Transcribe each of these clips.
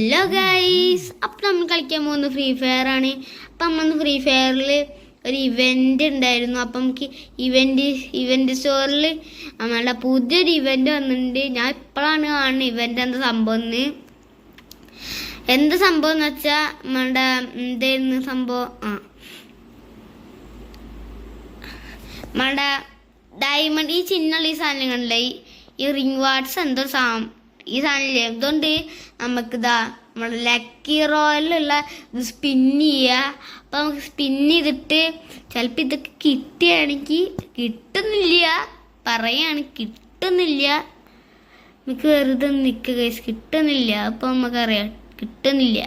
Hello guys, അപ്പം നമ്മൾ കളിക്കാൻ പോകുന്നത് ഫ്രീ ഫയർ ആണ്. അപ്പം നമ്മൾ ഫ്രീ ഫയറിൽ ഒരു ഇവൻ്റ് ഉണ്ടായിരുന്നു. അപ്പം നമുക്ക് ഇവൻ്റ് സ്റ്റോറിൽ നമ്മളുടെ പുതിയൊരു ഇവൻ്റ് വന്നിട്ടുണ്ട്. ഞാൻ ഇപ്പോഴാണ് കാണുന്നത് ഇവൻ്റ് എന്താ സംഭവം എന്ന് വെച്ചാൽ നമ്മളുടെ എന്തായിരുന്നു സംഭവം, നമ്മളുടെ ഡയമണ്ട് ഈ ചിഹ്നമുള്ള ഈ സാധനങ്ങളിലെ ഈ റിംഗ് വാട്സ് എന്തോ ഈ സാധനമില്ലേ, അതുകൊണ്ട് നമുക്കിതാ നമ്മുടെ ലക്കി റോയലുള്ള ഇത് സ്പിന്ന് ചെയ്യുക. അപ്പം നമുക്ക് സ്പിന്ന് ചെയ്തിട്ട് ചിലപ്പോൾ ഇതൊക്കെ കിട്ടുകയാണെങ്കിൽ കിട്ടുന്നില്ല നമുക്ക് വെറുതെ നിൽക്കുക ഗൈസ്, കിട്ടുന്നില്ല. അപ്പം നമുക്കറിയാം കിട്ടുന്നില്ല.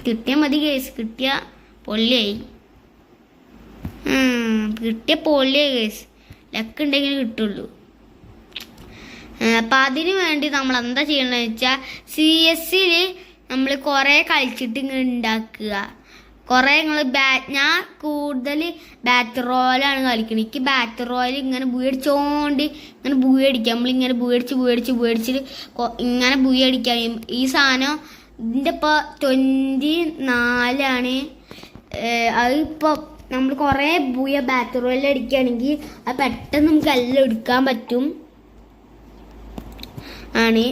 കിട്ടിയാൽ മതി ഗൈസ്, കിട്ടിയ പൊള്ളിയായി ഗൈസ്. ലക്ക് ഉണ്ടെങ്കിൽ കിട്ടുള്ളൂ. അപ്പം അതിന് വേണ്ടി നമ്മൾ എന്താ ചെയ്യണമെന്ന് വെച്ചാൽ CS നമ്മൾ കുറേ കളിച്ചിട്ട് ഇങ്ങനെ ഉണ്ടാക്കുക. കുറേ ഞാൻ കൂടുതൽ ബാറ്റ് റോയലാണ് കളിക്കുന്നത്. എനിക്ക് ബാറ്റ് റോയൽ ഇങ്ങനെ ബൂയടിച്ചോണ്ട് ഇങ്ങനെ ബൂയടിക്കാം. നമ്മളിങ്ങനെ ബൂയടിച്ചിട്ട് ഇങ്ങനെ ബൂയടിക്കാം. ഈ സാധനം ഇതിൻ്റെ ഇപ്പോൾ 24 അതിപ്പോൾ നമ്മൾ കുറേ ബാറ്റ് റോയൽ അടിക്കുകയാണെങ്കിൽ അത് പെട്ടെന്ന് നമുക്ക് എല്ലാം എടുക്കാൻ പറ്റും ആണ്.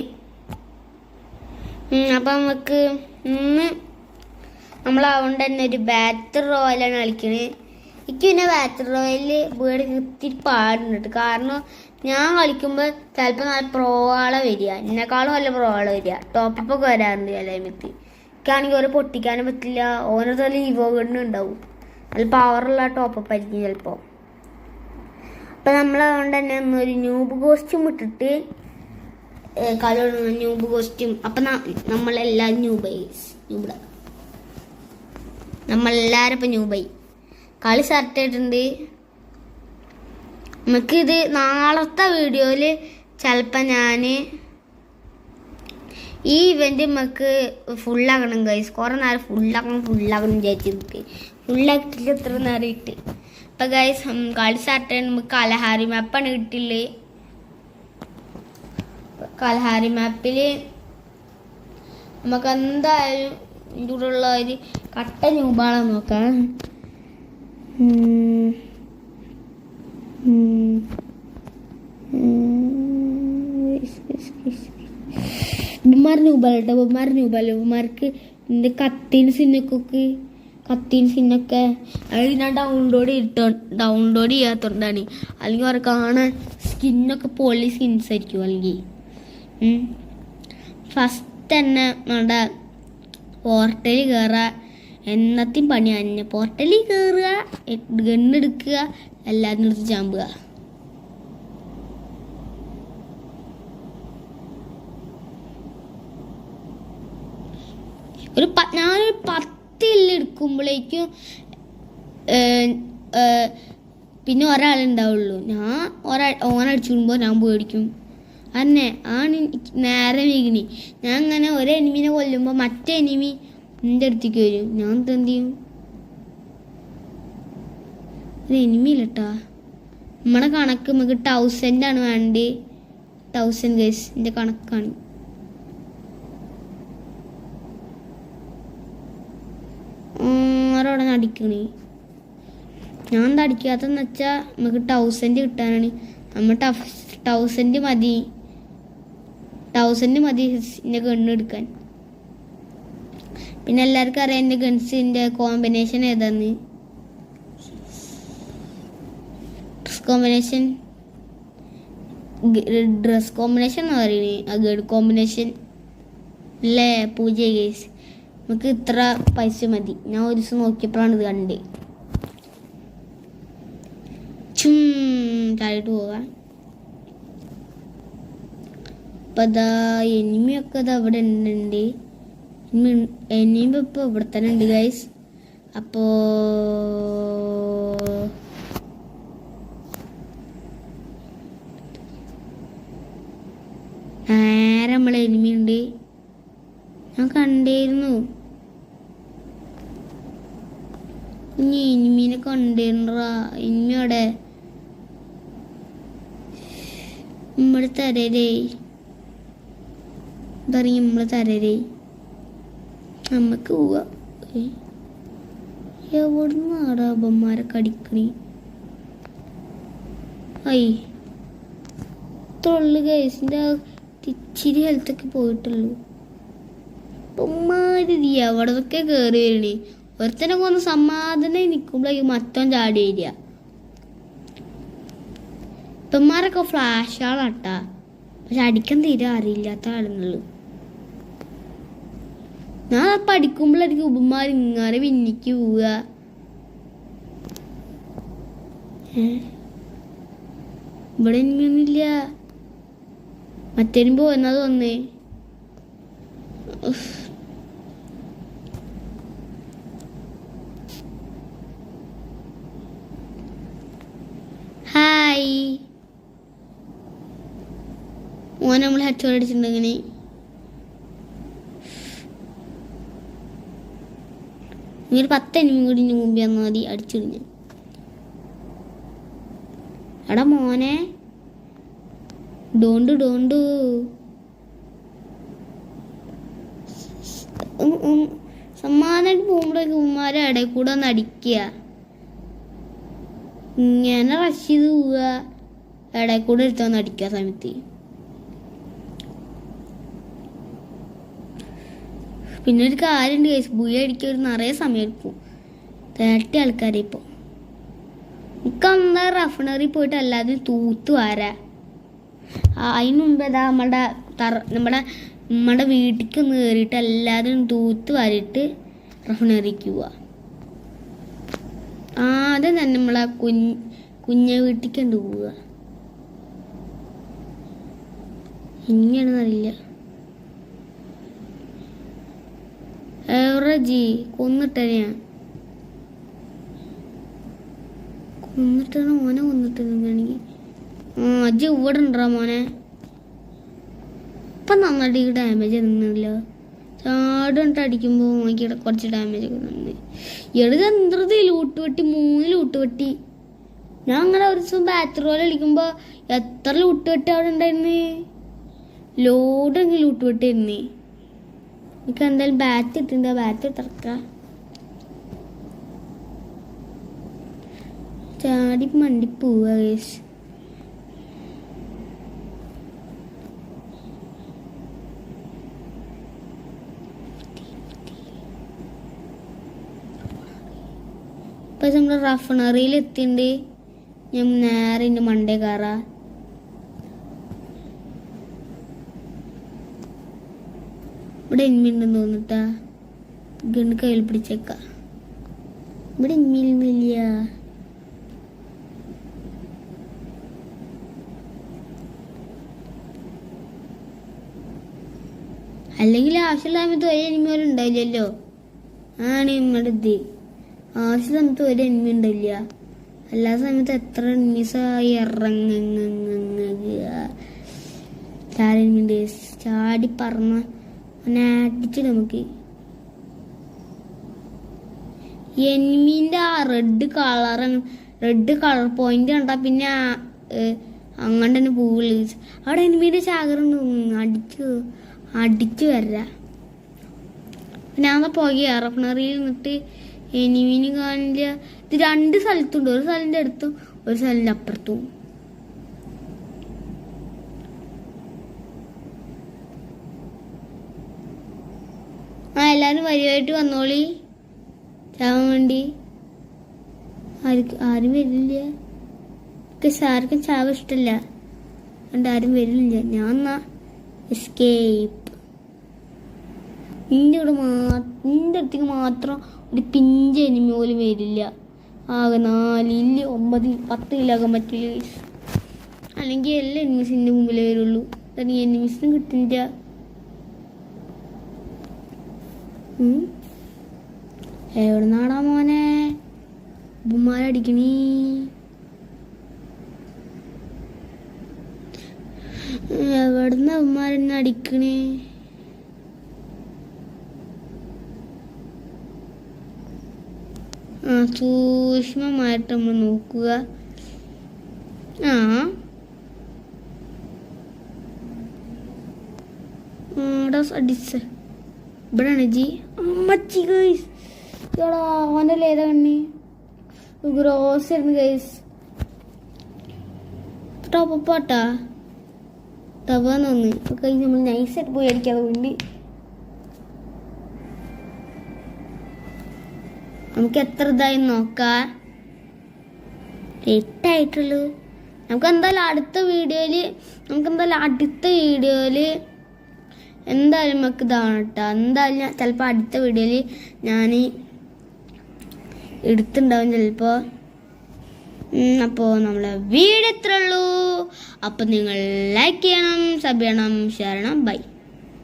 അപ്പം നമുക്ക് ഇന്ന് നമ്മളതുകൊണ്ട് തന്നെ ഒരു ബാറ്റർ റോയലാണ് കളിക്കണത്. എനിക്ക് പിന്നെ ബാറ്റർ റോയൽ വീട് ഇത്തിരി പാടുന്നുണ്ട്. കാരണം ഞാൻ കളിക്കുമ്പോൾ ചിലപ്പോൾ നല്ല പ്രോ ആളെ വരിക, എന്നെക്കാളും നല്ല പ്രോ ആളെ വരിക. ടോപ്പൊക്കെ വരാറുണ്ട് ചില സമയത്ത്. എനിക്കാണെങ്കിൽ ഓരോ പൊട്ടിക്കാനും പറ്റില്ല. ഓരോ തല ഇവോ ഗണ്ണുണ്ടാവും, നല്ല പവറുള്ള ടോപ്പപ്പ് ആയിരിക്കും ചിലപ്പോൾ. അപ്പം നമ്മളതുകൊണ്ട് തന്നെ ഒരു ന്യൂബ് കോസ്റ്റ്യൂം ഇട്ടിട്ട് ന്യൂബ് കോസ്റ്റ്യൂം. അപ്പം നമ്മളെല്ലാവരും നമ്മളെല്ലാവരും ഇപ്പം ന്യൂബായി കളി സ്റ്റാർട്ട് ആയിട്ടുണ്ട്. നമുക്കിത് നാളത്തെ വീഡിയോയിൽ ചിലപ്പോൾ ഞാൻ ഈ ഇവൻ്റ് നമുക്ക് ഫുള്ളാക്കണം ഗൈസ്. കുറേ നേരം ഫുള്ളാക്കണം വിചാരിച്ചിട്ട് ഫുള്ളാക്കിയില്ല എത്ര നേരം ഇട്ട്. അപ്പം ഗൈസ് കളി സ്റ്റാർട്ട് ആയിട്ട് നമുക്ക് കലഹാരി മാപ്പാണ് കിട്ടില്ലേ. കൽഹാരി മാപ്പിൽ നമുക്ക് എന്തായാലും ഇതിൻ്റെ കൂടെ ഉള്ള ഒരു കട്ട ന്യൂബാണെന്ന് നോക്കാം. ഇവന്മാർ ന്യൂബാലർക്ക് എൻ്റെ കത്തിന് സിന്നൊക്കെ അത് ഞാൻ ഡൗൺലോഡ് ചെയ്യാത്തോണ്ടാണ്. അല്ലെങ്കിൽ അവർ കാണാൻ സ്കിന്നൊക്കെ പൊളി സ്കിൻസ് ആയിരിക്കും. അല്ലെങ്കിൽ ഫസ്റ്റ് തന്നെ നമ്മുടെ പോർട്ടലിൽ കയറുക, എന്നത്തെയും പണിയാണ് തന്നെ. പോർട്ടലിൽ കയറുക, ഗണ്ണെടുക്കുക, എല്ലാത്തിനും എടുത്ത് ചാമ്പുക. ഞാനൊരു 10 എടുക്കുമ്പോഴേക്കും പിന്നെ ഒരാളുണ്ടാവുള്ളൂ. ഓനടിച്ചുകൊടുമ്പോൾ ഞാൻ പേടിക്കും. അന്നെ ആണ് നേരെ വീഗിണി. ഞാൻ അങ്ങനെ ഒരു എനിമിനെ കൊല്ലുമ്പോൾ മറ്റേ എനിമി എൻ്റെ അടുത്തേക്ക് വരും. ഞാൻ എന്ത് ചെയ്യും? ഒരു എനിമിയില്ലട്ടാ. നമ്മളെ കണക്ക് നമുക്ക് 1000 ആണ് വേണ്ടി. 1000 ഗൈസ് എൻ്റെ കണക്കാണ്. ആരോടെ അടിക്കണേ. ഞാൻ എന്താ അടിക്കാത്തതെന്ന് വെച്ചാൽ നമുക്ക് 1000 കിട്ടാനാണ്. നമ്മൾ 1000 മതി എൻ്റെ ഗണ്ണ് എടുക്കാൻ. പിന്നെ എല്ലാവർക്കും അറിയാം എൻ്റെ ഗൺസിൻ്റെ കോമ്പിനേഷൻ ഏതാന്ന്. ഡ്രസ് കോമ്പിനേഷൻ എന്ന് പറയുന്നത് ഗഡ് കോമ്പിനേഷൻ അല്ലേ. പൂജ കേസ് നമുക്ക് ഇത്ര പൈസ മതി. ഞാൻ ഒരു ദിവസം നോക്കിയപ്പോഴാണ് ഇത് കണ്ടത്. താഴോട്ട് പോകാം. അപ്പം അതാ എനിമിയൊക്കെ അത് അവിടെ ഉണ്ട്. എനിമി ഇപ്പോൾ ഇവിടെ തന്നെ ഉണ്ട് ഗൈസ്. അപ്പോൾ നേരെ നമ്മളെ എനിമി ഉണ്ട്. ഞാൻ കണ്ടിരുന്നു, ഇനി എനിമീനെ കണ്ടിരുന്നോ. എനിമിയോടെ ഇവിടെ തരേ. ഇതറിയ നമ്മള് തരരേ നമ്മക്ക് പോവാ. എവിടുന്ന് ആടാബന്മാരെ കടിക്കണി ഐ ഇത്രയുള്ളു ഗൈസിൻ്റെ ഇച്ചിരി ഹെൽത്തൊക്കെ പോയിട്ടുള്ളൂ. ഇപ്പന്മാര് എവിടൊക്കെ കയറി വരണേ. ഒരുത്തനൊക്കെ ഒന്ന് സമാധാനം നിൽക്കുമ്പോഴേക്കും മൊത്തം ചാടി വരിക. ഇപ്പന്മാരൊക്കെ ഫ്ലാഷ് ആളാട്ടാ, പക്ഷെ അടിക്കാൻ തീരെ അറിയില്ലാത്ത ആളുകള്. ഞാൻ പഠിക്കുമ്പോഴായിരിക്കും ഉപന്മാർ ഇങ്ങനെ പിന്നിക്ക് പോവുക. ഇവിടെ ഇങ്ങനൊന്നുമില്ല. മറ്റേരും പോയെന്നത് വന്നേ. ഹായ് ഓൻ നമ്മൾ ഹെഡ്ഷോട്ട് അടിച്ചിട്ടുണ്ട്. ഇങ്ങനെ ഇങ്ങനെ 10 എനിമി കൂടി മുമ്പ് വന്നാൽ മതി അടിച്ചിടിഞ്ഞ്. എടാ മോനെ ഡോണ്ടു സമ്മാനായിട്ട് പോകുമ്പോഴേക്ക് ഉമ്മാരെ ഇടയിൽ കൂടെ ഒന്ന് അടിക്കുക. ഇങ്ങനെ റഷ് ചെയ്ത് പോവുക, ഇടയിൽ കൂടെ എടുത്തൊന്ന് അടിക്കുക സമയത്ത്. പിന്നെ ഒരു കാര്യമുണ്ട് കേസ്, ബുയ അടിക്കാൻ ഒരു നിറയെ സമയം എടുക്കും. 30 ആൾക്കാരെ ഇപ്പോൾ. എനിക്ക് അന്നാ റഫണറി പോയിട്ട് എല്ലാവരും തൂത്ത് വാരാ. അതിന് മുമ്പ് ഏതാ നമ്മുടെ വീട്ടിലേക്ക് ഒന്ന് കയറിയിട്ട് എല്ലാവരും തൂത്ത് വാരിയിട്ട് റഫണറിക്ക് പോവാ. ആദ്യം തന്നെ നമ്മളെ കുഞ്ഞ വീട്ടിലേക്ക് ഉണ്ട് പോവുക. ഇങ്ങനെയാണെന്നറിയില്ല. എവിടെ ജി കൊന്നിട്ടനെയാ മോനെ കൊന്നിട്ടാണെങ്കിൽ അജി ഇവിടെ ഉണ്ടാ മോനെ. ഇപ്പം നന്നായിട്ട് ഈ ഡാമേജ് തന്നില്ല. ചാടിട്ട് അടിക്കുമ്പോൾ നോക്കിയിട്ട് കുറച്ച് ഡാമേജ് ഒക്കെ തന്നെ. എടുത്ത് ലൂട്ട് വെട്ടി 3 ലൂട്ട് വെട്ടി. ഞാൻ അങ്ങനെ ഒരു ദിവസം ബാറ്ററി റോൾ കളിക്കുമ്പോൾ എത്ര ലൂട്ട് വെട്ടി അവിടെ ഉണ്ടായിരുന്നേ. ലോഡെങ്കിൽ ലൂട്ട് വെട്ടിയിരുന്നേ. എനിക്ക് എന്തായാലും ബാറ്റ് ഇട്ടുണ്ട്, ബാറ്റ് തുറക്കാം. ചാടി മണ്ടി പോവാ ഗൈസ്. ഇപ്പൊ നമ്മള് റഫണറിയിൽ എത്തിണ്ട്. ഞാൻ നേരെ എൻ്റെ മണ്ടേ കയറാ. ഇവിടെ എനിമിണ്ടെന്ന് തോന്നിട്ടാ. ഗണ്ണ് കയ്യിൽ പിടിച്ചേക്ക. ഇവിടെ എനിമില്ല. അല്ലെങ്കിൽ ആവശ്യമുള്ള സമയത്ത് ഒരു എനിമി പോലും ഉണ്ടാവില്ലല്ലോ. ആണ് നമ്മുടെ ഇത്. ആവശ്യ സമയത്ത് ഒരു എനിമി ഉണ്ടാവില്ല. എല്ലാ സമയത്ത് എത്ര എനിമീസായി ഇറങ്ങുന്നുണ്ട്. ചാടി പറന്ന് അടിച്ചു. നമുക്ക് എനിമീൻ്റെ ആ റെഡ് കളർ പോയിന്റ് കണ്ടാ പിന്നെ അങ്ങനെ തന്നെ പോവുള്ളൂ. അവിടെ എനിമീൻ്റെ ചാകരം അടിച്ചു വരാ. പിന്നെ അതാ പോകെ റഫണറിയിൽ നിന്നിട്ട് എനിമീന് കാണില്ല. ഇത് 2 സ്ഥലത്തുണ്ട്. ഒരു സ്ഥലത്തിൻ്റെ അടുത്തും ഒരു സ്ഥലത്തിൻ്റെ അപ്പുറത്തും. എല്ലാരും വരിയായിട്ട് വന്നോളി ചാവാൻ വേണ്ടി. ആരും വരില്ല. ആർക്കും ചാവ ഇഷ്ടല്ല, അതുകൊണ്ട് ആരും വരില്ല. ഞാൻ എന്നാ എസ്കേപ്പ്. നിന്റെ അടുത്തേക്ക് മാത്രം ഒരു പിഞ്ച് എനിമി പോലും വരില്ല. ആകെ 4 ഇല്ല 9 10 ഇല്ലാകാൻ പറ്റില്ല. അല്ലെങ്കിൽ എല്ലാ എനിമീസിൻ്റെ മുമ്പിലേ വരുള്ളൂ. എനിമീസിനും കിട്ടില്ല. എവിടെ നാടാ മോനെ ഉമ്മാരടിക്കണീ. എവിടുന്ന ഉമ്മാരെന്നെ അടിക്കണേ. സൂക്ഷ്മമായിട്ട് നമ്മൾ നോക്കുക. ഇവിടെ അടിച്ച് ഇവിടെയാണ് ജി അമ്മച്ചി ഗൈസ്. എടാ അവൻ്റെ ഏതാ കണ്ണി ഗ്രോസ് ആയിരുന്നു ഗൈസ്. ടോപ്പാട്ടാ തവാന്ന് തോന്നി. ഇപ്പൊ കഴിഞ്ഞ് നമ്മൾ നൈസായിട്ട് പോയി അടിക്കാതെ വേണ്ടി നമുക്ക് എത്ര ഇതായി നോക്കാം. 8 ആയിട്ടുള്ളൂ. നമുക്ക് എന്തായാലും അടുത്ത വീഡിയോയില് എന്തായാലും നമുക്ക് ഇതാണ് കേട്ടോ. എന്തായാലും ചിലപ്പോൾ അടുത്ത വീഡിയോയില് ഞാൻ എടുത്തുണ്ടാവും ചിലപ്പോൾ. അപ്പോൾ നമ്മളെ വീഡിയോ ഇത്രേ ഉള്ളൂ. അപ്പോൾ നിങ്ങൾ ലൈക്ക് ചെയ്യണം, സബ് ചെയ്യണം, ഷെയർ ചെയ്യണം. ബൈ.